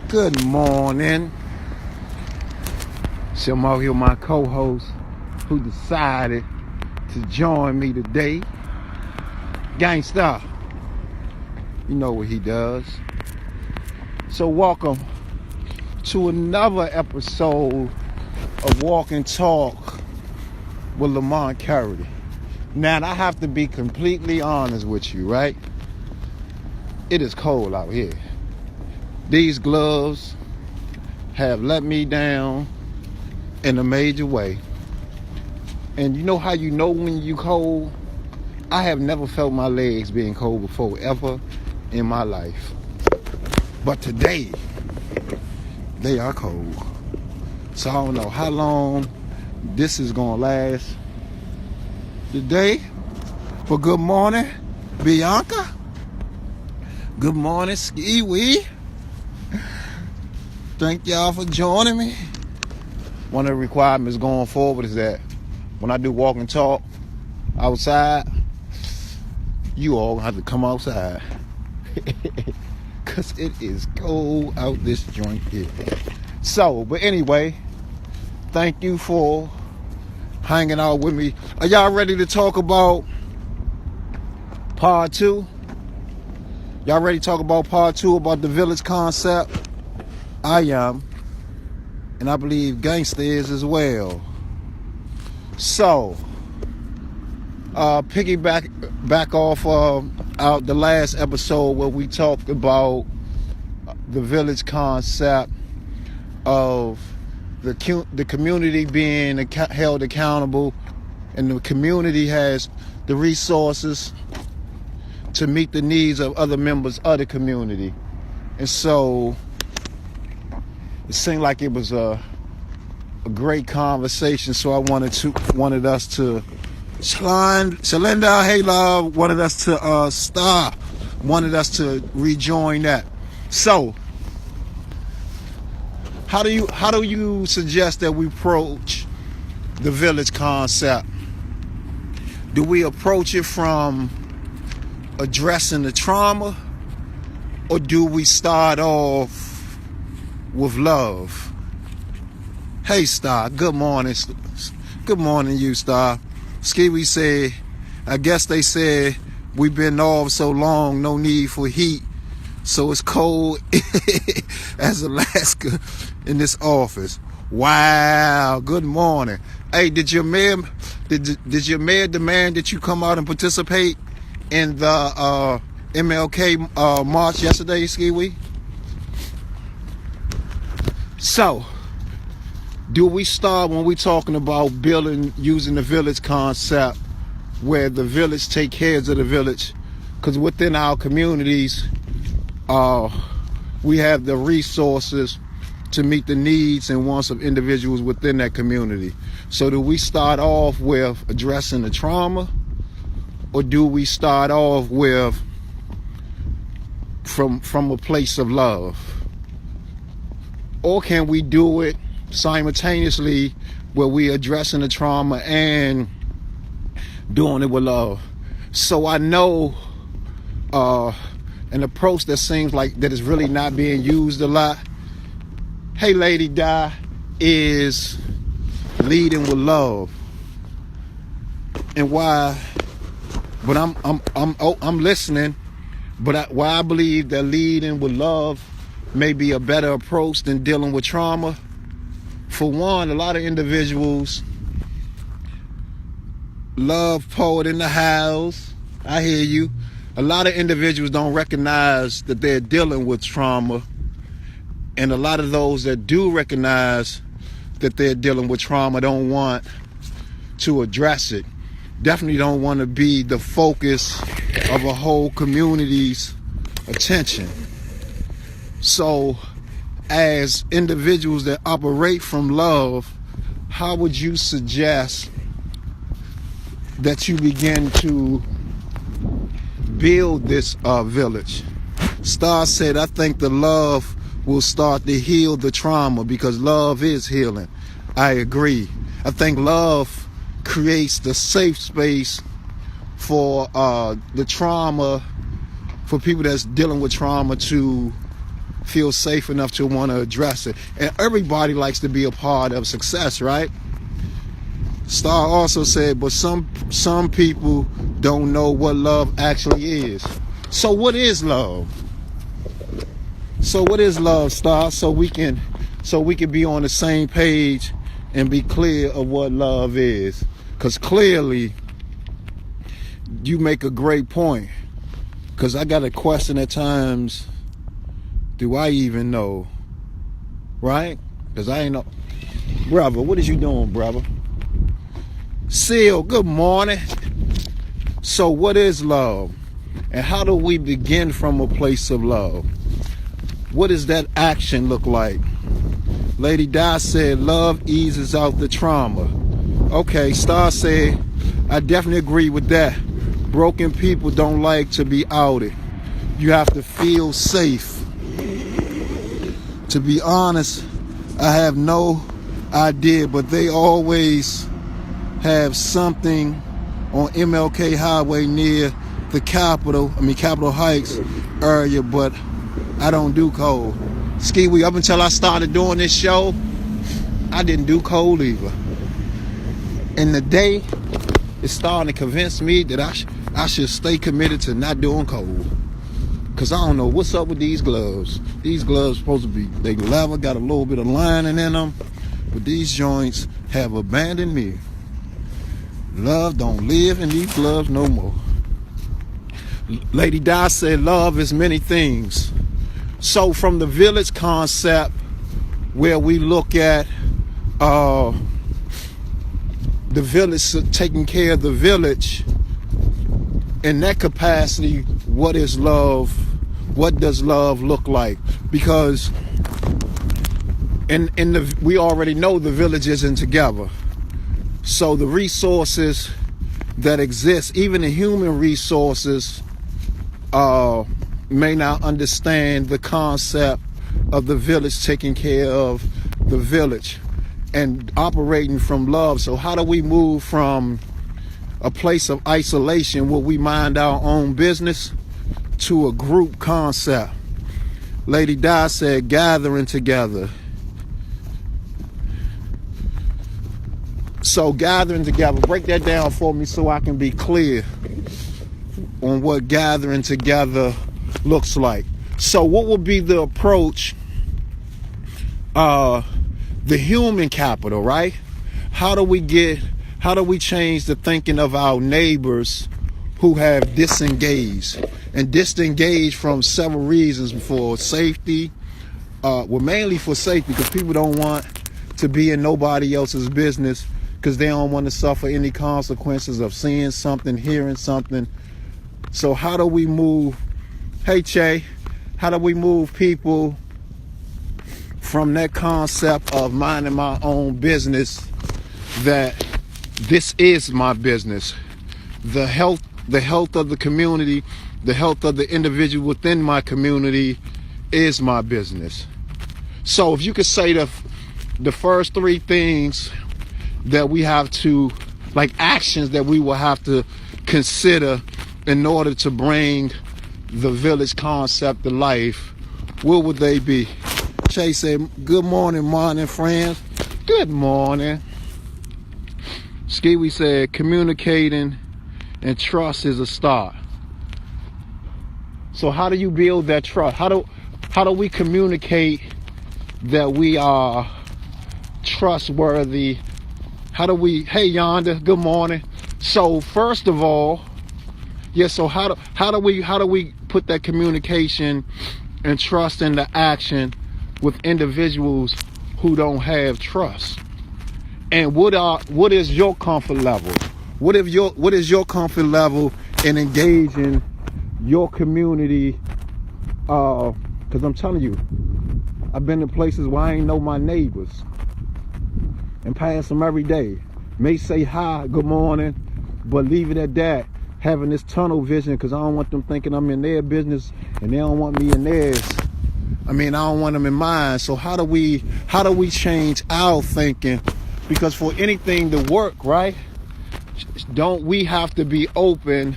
Good morning. So I'm out here with my co-host who decided to join me today. Gangsta. You know what he does. So welcome to another episode of Walk and Talk with Lamont Carey. Now I have to be completely honest with you, right? It is cold out here. These gloves have let me down in a major way. And you know how you know when you cold? I have never felt my legs being cold before, ever in my life. But today, they are cold. So I don't know how long this is gonna last. Today, for good morning, Bianca. Good morning, Ski Wee. Thank y'all for joining me. One of the requirements going forward is that when I do walk and talk outside, you all have to come outside. Because it is cold out this joint here. So, but anyway, thank you for hanging out with me. Are y'all ready to talk about part 2? Y'all ready to talk about part 2 about the village concept? I am, and I believe Gangsta is as well. So, piggyback off out the last episode where we talked about the village concept of the community being held accountable, and the community has the resources to meet the needs of other members of the community. And so it seemed like it was a great conversation, so I wanted us to Shalinda, hey love, wanted us to rejoin that. So how do you suggest that we approach the village concept? Do we approach it from addressing the trauma, or do we start off with love? Hey Star, good morning. Good morning, you Star. Skiwi said, I guess they said we've been off so long, no need for heat, so it's cold as Alaska in this office. Wow, good morning. Hey, did your mayor demand that you come out and participate in the MLK march yesterday, Skiwi? So, do we start when we're talking about using the village concept, where the village take care of the village? Because within our communities, we have the resources to meet the needs and wants of individuals within that community. So do we start off with addressing the trauma, or do we start off with from a place of love? Or can we do it simultaneously where we addressing the trauma and doing it with love? So I know an approach that seems like that is really not being used a lot, hey Lady Di, is leading with love. And why? But I'm listening. But why I believe that leading with love may be a better approach than dealing with trauma. For one, a lot of individuals, love poet in the house, I hear you. A lot of individuals don't recognize that they're dealing with trauma. And a lot of those that do recognize that they're dealing with trauma don't want to address it. Definitely don't want to be the focus of a whole community's attention. So, as individuals that operate from love, how would you suggest that you begin to build this village? Star said, I think the love will start to heal the trauma, because love is healing. I agree. I think love creates the safe space for the trauma, for people that's dealing with trauma to feel safe enough to want to address it. And everybody likes to be a part of success, right? Star also said, but some people don't know what love actually is. So what is love? So what is love, Star? So we can be on the same page and be clear of what love is. Because clearly, you make a great point. Because I got a question at times, do I even know? Right? Because I ain't know. Brother, what is you doing, brother? Seal, good morning. So what is love? And how do we begin from a place of love? What does that action look like? Lady Di said, love eases out the trauma. Okay, Star said, I definitely agree with that. Broken people don't like to be outed. You have to feel safe. To be honest, I have no idea, but they always have something on MLK Highway near the Capitol Heights area, but I don't do cold. Ski-Wee, up until I started doing this show, I didn't do cold either. And the day is starting to convince me that I should stay committed to not doing cold. Because I don't know what's up with these gloves. These gloves supposed to be, they leather, got a little bit of lining in them, but these joints have abandoned me. Love don't live in these gloves no more. Lady Di said love is many things. So from the village concept, where we look at the village taking care of the village, in that capacity, what is love? What does love look like? Because we already know the village isn't together. So the resources that exist, even the human resources, may not understand the concept of the village taking care of the village and operating from love. So how do we move from a place of isolation where we mind our own business to a group concept? Lady Di said gathering together. So gathering together, break that down for me so I can be clear on what gathering together looks like. So what would be the approach, the human capital, right? How do we change the thinking of our neighbors who have disengaged from several reasons, for safety, mainly for safety, because people don't want to be in nobody else's business, because they don't want to suffer any consequences of seeing something, hearing something. So how do we move, hey Che, how do we move people from that concept of minding my own business, that this is my business? The health of the community, the health of the individual within my community is my business. So if you could say the first three things that we have to, like actions that we will have to consider in order to bring the village concept to life, what would they be? Chase said, good morning, friends. Good morning. Ski-Wee said, communicating and trust is a start. So how do you build that trust? How do we communicate that we are trustworthy? How do we, hey Yonder, good morning. So first of all, so how do we put that communication and trust into action with individuals who don't have trust? And what is your comfort level? What is your comfort level in engaging your community? Because I'm telling you, I've been in places where I ain't know my neighbors and pass them every day. May say hi, good morning, but leave it at that. Having this tunnel vision, because I don't want them thinking I'm in their business and they don't want me in theirs. I don't want them in mine. So how do we change our thinking? Because for anything to work, right, don't we have to be open?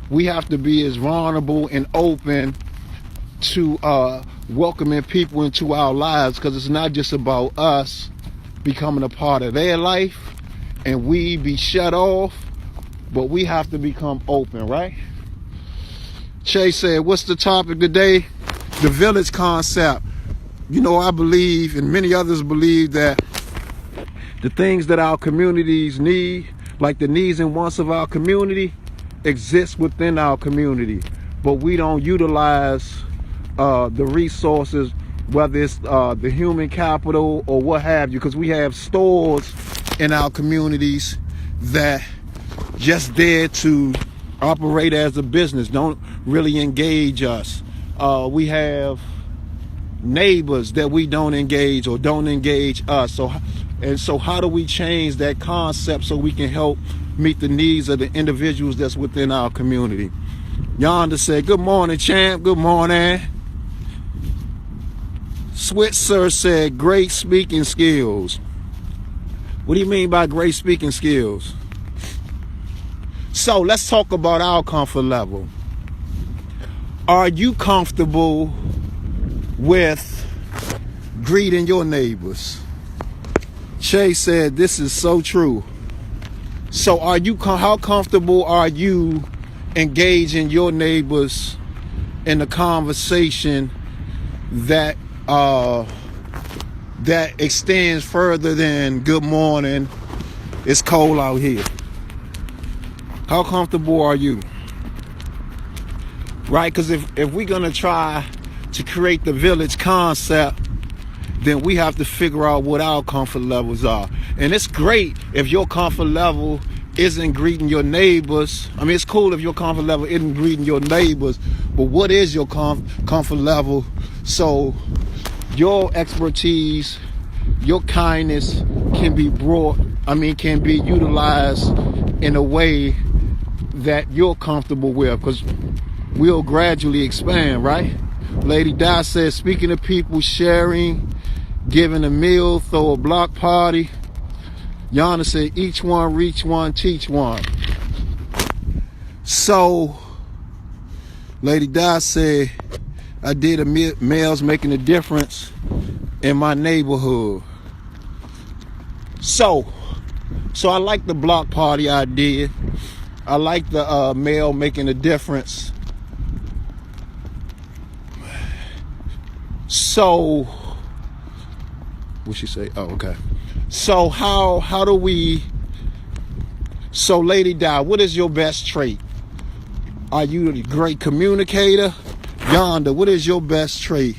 We have to be as vulnerable and open to welcoming people into our lives, because it's not just about us becoming a part of their life and we be shut off, but we have to become open, right? Shay said, what's the topic today? The village concept. You know, I believe, and many others believe, that the things that our communities need, like the needs and wants of our community, exist within our community, but we don't utilize the resources, whether it's the human capital or what have you, because we have stores in our communities that just there to operate as a business, don't really engage us. We have neighbors that we don't engage or don't engage us. So how do we change that concept so we can help meet the needs of the individuals that's within our community? Yonder said, good morning, champ. Good morning. Switzer said, great speaking skills. What do you mean by great speaking skills? So let's talk about our comfort level. Are you comfortable with greeting your neighbors? Shay said, this is so true. So how comfortable are you engaging your neighbors in a conversation that extends further than good morning, it's cold out here? How comfortable are you? Right? Because if we're going to try to create the village concept, then we have to figure out what our comfort levels are. And it's great if your comfort level isn't greeting your neighbors. I mean, it's cool if your comfort level isn't greeting your neighbors, but what is your comfort level? So your expertise, your kindness can be utilized in a way that you're comfortable with, because we'll gradually expand, right? Lady Di says, speaking of people sharing, giving a meal, throw a block party. Yana said, each one, reach one, teach one. So, Lady Di said, I did a meals making a difference in my neighborhood. So I like the block party idea. I like the mail making a difference. So, what'd she say? Oh, okay. So how do we? So, Lady Di, what is your best trait? Are you a great communicator? Yonder, what is your best trait?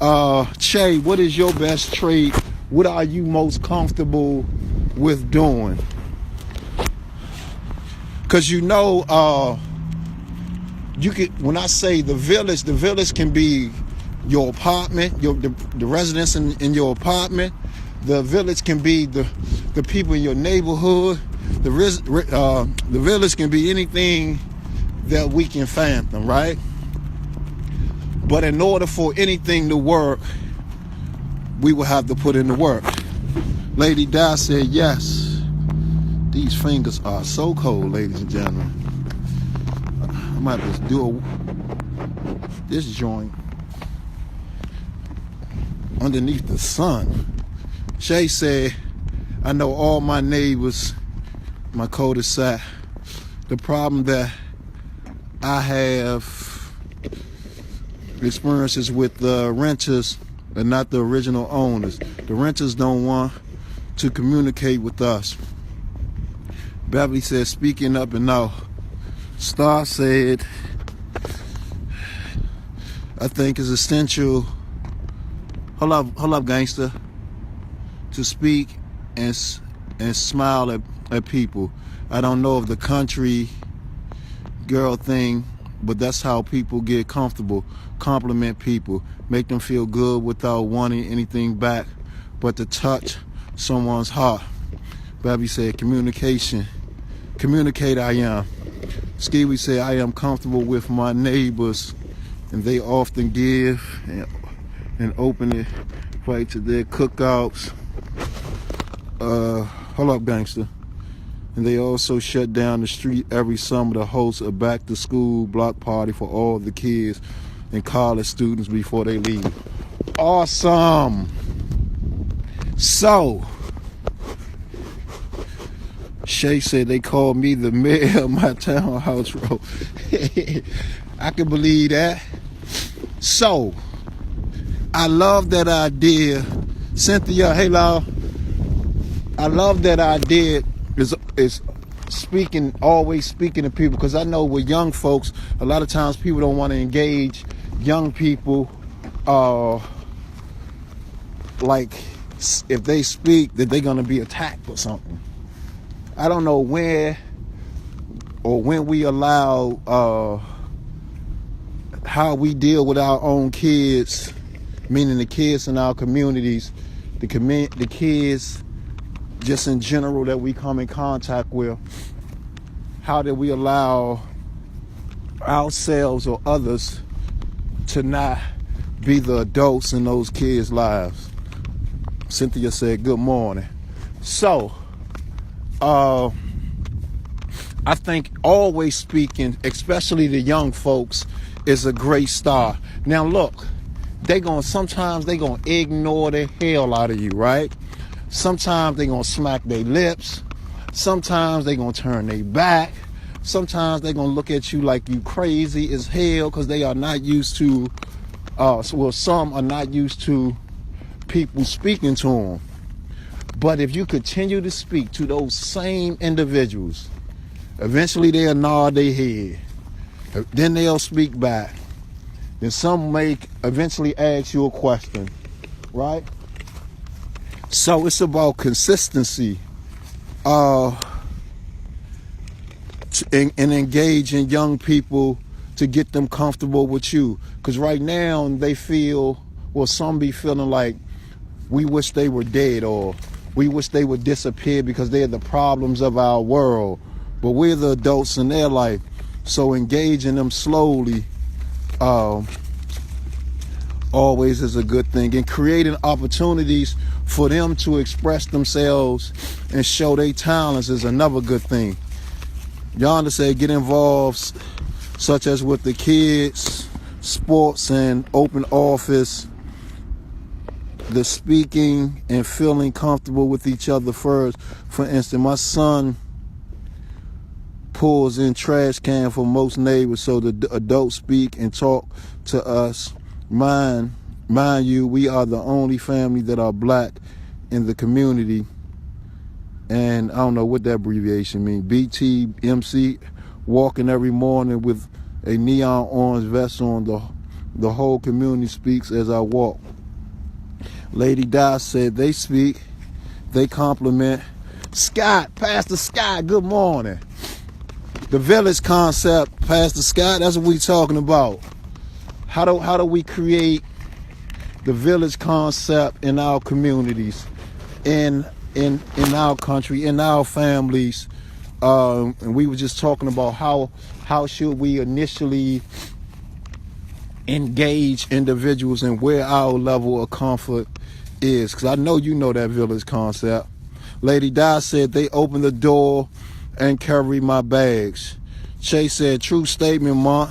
Che, what is your best trait? What are you most comfortable with doing? Because you know, you can. When I say the village can be your apartment, the residents in your apartment. The village can be the people in your neighborhood. The village can be anything that we can fathom, right? But in order for anything to work, we will have to put in the work. Lady Di said, yes. These fingers are so cold, ladies and gentlemen. I might just do this joint underneath the sun. Shay said, I know all my neighbors, my cul-de-sac. The problem that I have experiences with the renters and not the original owners. The renters don't want to communicate with us. Beverly said, speaking up and out. Star said, I think it's essential, hold up gangster, to speak and smile at people. I don't know if the country girl thing, but that's how people get comfortable. Compliment people, make them feel good without wanting anything back but to touch someone's heart. Baby said, communication. Communicate I am. Skiwi said, I am comfortable with my neighbors and they often give and open it right to their cookouts. Hold up gangster. And they also shut down the street every summer to host a back to school block party for all the kids. and college students before they leave. Awesome. So, Shay said they called me the mayor of my townhouse road. I can believe that. So, I love that idea. Cynthia, hey, Law. I love that idea is speaking, always speaking to people, because I know with young folks, a lot of times people don't want to engage young people, like if they speak that they're going to be attacked or something. I don't know where or when we allow how we deal with our own kids, meaning the kids in our communities, the kids just in general that we come in contact with. How do we allow ourselves or others to not be the adults in those kids' lives? Cynthia said, good morning. So, I think always speaking, especially the young folks, is a great start. Now look, sometimes they gonna ignore the hell out of you, right? Sometimes they gonna smack their lips. Sometimes they gonna turn their back. Sometimes they gonna look at you like you crazy as hell, because they are not used to, some are not used to people speaking to them. But if you continue to speak to those same individuals, eventually they'll nod their head. Then they'll speak back. Then some may eventually ask you a question, right? So it's about consistency and engaging young people to get them comfortable with you. Because right now they feel, well, some be feeling like we wish they were dead, or we wish they would disappear because they're the problems of our world. But we're the adults in their life. So engaging them slowly always is a good thing. And creating opportunities for them to express themselves and show their talents is another good thing. Yonder said get involved, such as with the kids, sports, and open office, the speaking and feeling comfortable with each other first. For instance, my son pulls in trash can for most neighbors, so the adults speak and talk to us. Mind you, we are the only family that are black in the community, and I don't know what that abbreviation means. BTMC, walking every morning with a neon orange vest on. The whole community speaks as I walk. Lady Di said they speak, they compliment. Scott, Pastor Scott, good morning. The village concept, Pastor Scott, that's what we talking about. How do we create the village concept in our communities, in our country, in our families? And we were just talking about how should we initially engage individuals and where our level of comfort is. Because I know you know that village concept. Lady Di said they opened the door and carry my bags. Chase said, true statement, Mont.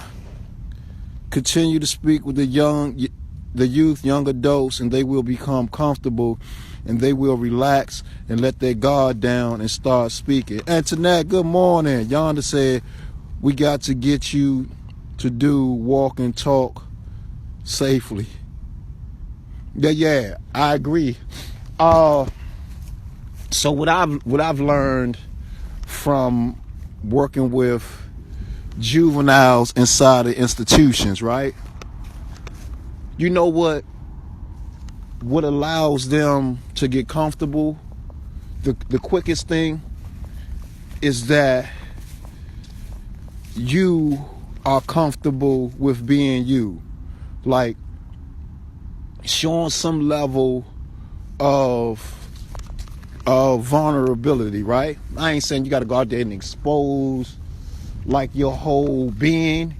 Continue to speak with the youth, young adults, and they will become comfortable, and they will relax and let their guard down and start speaking. Antoinette, good morning. Yonder said, we got to get you to do walk and talk safely. Yeah, I agree. So what I've learned from working with juveniles inside of institutions, right? You know what allows them to get comfortable? The quickest thing is that you are comfortable with being you. Like showing some level of vulnerability, right? I ain't saying you got to go out there and expose like your whole being,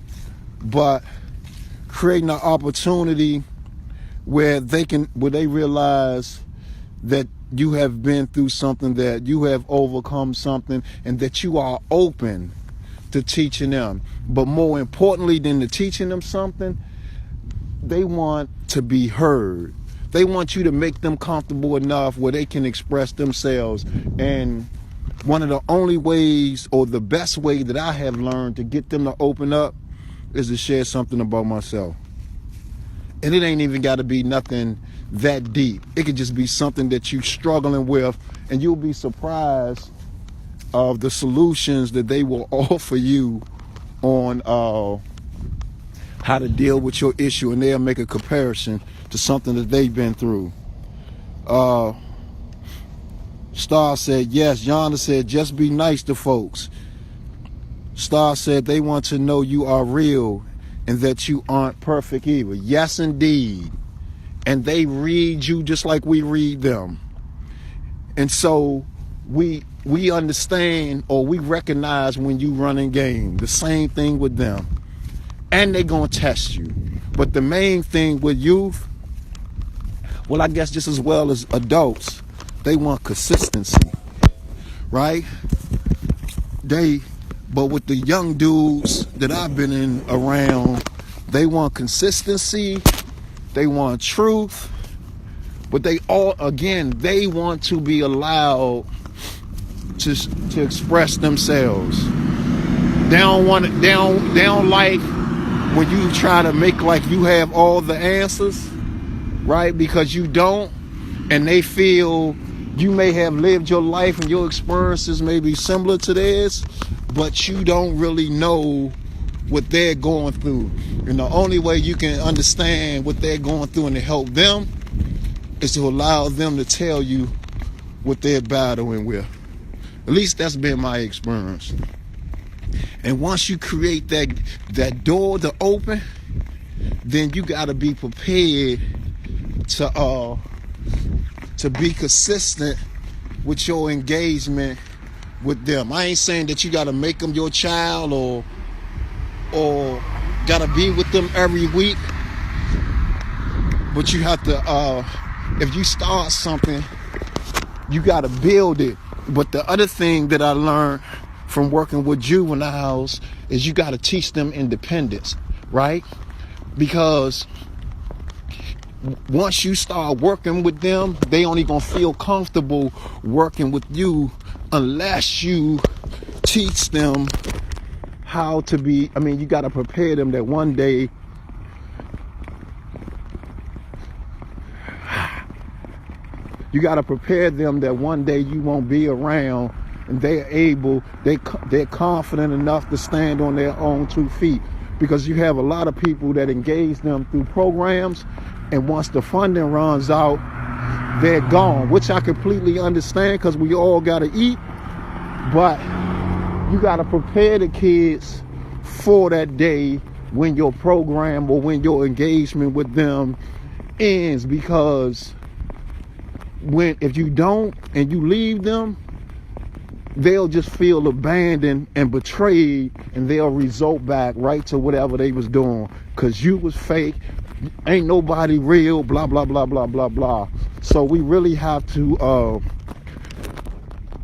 but creating an opportunity where they realize that you have been through something, that you have overcome something, and that you are open to teaching them. But more importantly than to teaching them something, they want to be heard. They want you to make them comfortable enough where they can express themselves. And one of the only ways, or the best way that I have learned to get them to open up, is to share something about myself. And it ain't even got to be nothing that deep. It could just be something that you're struggling with, and you'll be surprised of the solutions that they will offer you on how to deal with your issue, and they'll make a comparison to something that they've been through. Star said, yes. Yonder said, just be nice to folks. Star said, they want to know you are real and that you aren't perfect either. Yes, indeed. And they read you just like we read them. And so we understand, or we recognize when you running game. The same thing with them. And they're going to test you. But the main thing with youth, well, I guess just as well as adults, they want consistency, right? But with the young dudes that I've been around, they want consistency, they want truth, but they want to be allowed to express themselves. They don't like when you try to make like you have all the answers, right? Because you don't, and they feel you may have lived your life and your experiences may be similar to theirs, but you don't really know what they're going through. And the only way you can understand what they're going through and to help them is to allow them to tell you what they're battling with. At least that's been my experience. And once you create that door to open, then you got to be prepared to be consistent with your engagement with them. I ain't saying that you got to make them your child or got to be with them every week, but you have to, if you start something, you got to build it. But the other thing that I learned from working with juveniles is you got to teach them independence, right? Because once you start working with them, they only gonna feel comfortable working with you unless you teach them how to be. I mean, you got to prepare them that one day you won't be around, and they're confident enough to stand on their own 2 feet. Because you have a lot of people that engage them through programs, and once the funding runs out, they're gone, which I completely understand because we all got to eat. But you got to prepare the kids for that day when your program or when your engagement with them ends, because if you don't and you leave them, they'll just feel abandoned and betrayed, and they'll result back right to whatever they was doing, because you was fake, ain't nobody real, blah blah blah blah blah blah. So we really have to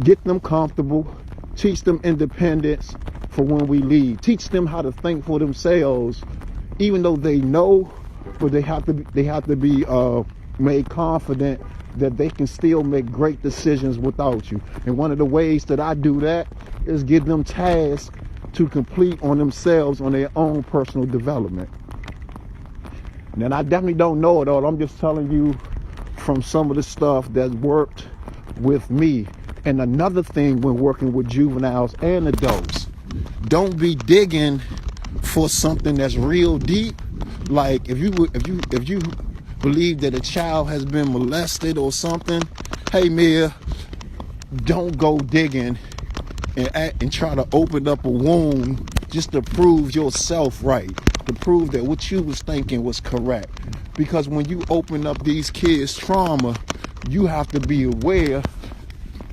get them comfortable, teach them independence for when we leave, teach them how to think for themselves, even though they know, but they have to be made confident that they can still make great decisions without you. And one of the ways that I do that is give them tasks to complete on themselves on their own personal development. And I definitely don't know it all. I'm just telling you from some of the stuff that worked with me. And another thing when working with juveniles and adults, don't be digging for something that's real deep. Like if you believe that a child has been molested or something, hey Mia, don't go digging and try to open up a wound just to prove yourself right, to prove that what you was thinking was correct. Because when you open up these kids' trauma, you have to be aware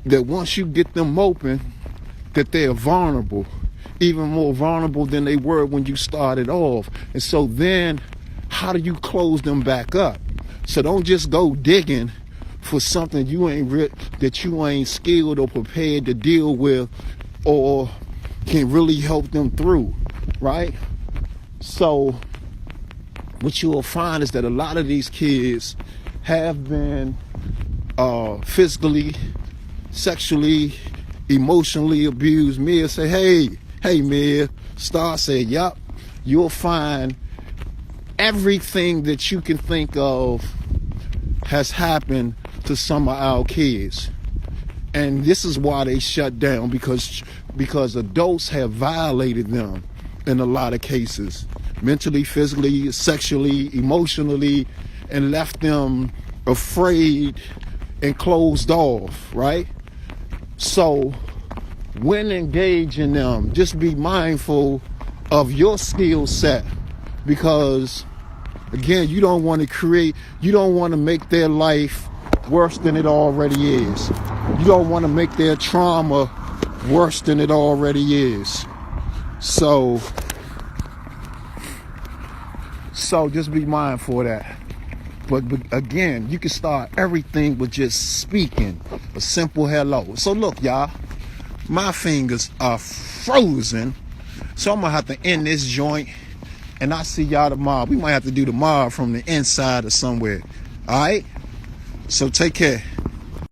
that once you get them open, that they're vulnerable, even more vulnerable than they were when you started off. And so then how do you close them back up? So don't just go digging for something that you ain't skilled or prepared to deal with or can really help them through, right? So what you will find is that a lot of these kids have been physically, sexually, emotionally abused. Mia say, hey Mia. Star said, yup. You'll find everything that you can think of has happened to some of our kids. And this is why they shut down, because adults have violated them in a lot of cases, mentally, physically, sexually, emotionally, and left them afraid and closed off, right? So when engaging them, just be mindful of your skill set, because again, you don't want to make their life worse than it already is. You don't want to make their trauma worse than it already is. So just be mindful of that. But again, you can start everything with just speaking a simple hello. So look, y'all, my fingers are frozen. So I'm going to have to end this joint. And I'll see y'all tomorrow. We might have to do tomorrow from the inside or somewhere. All right? So take care.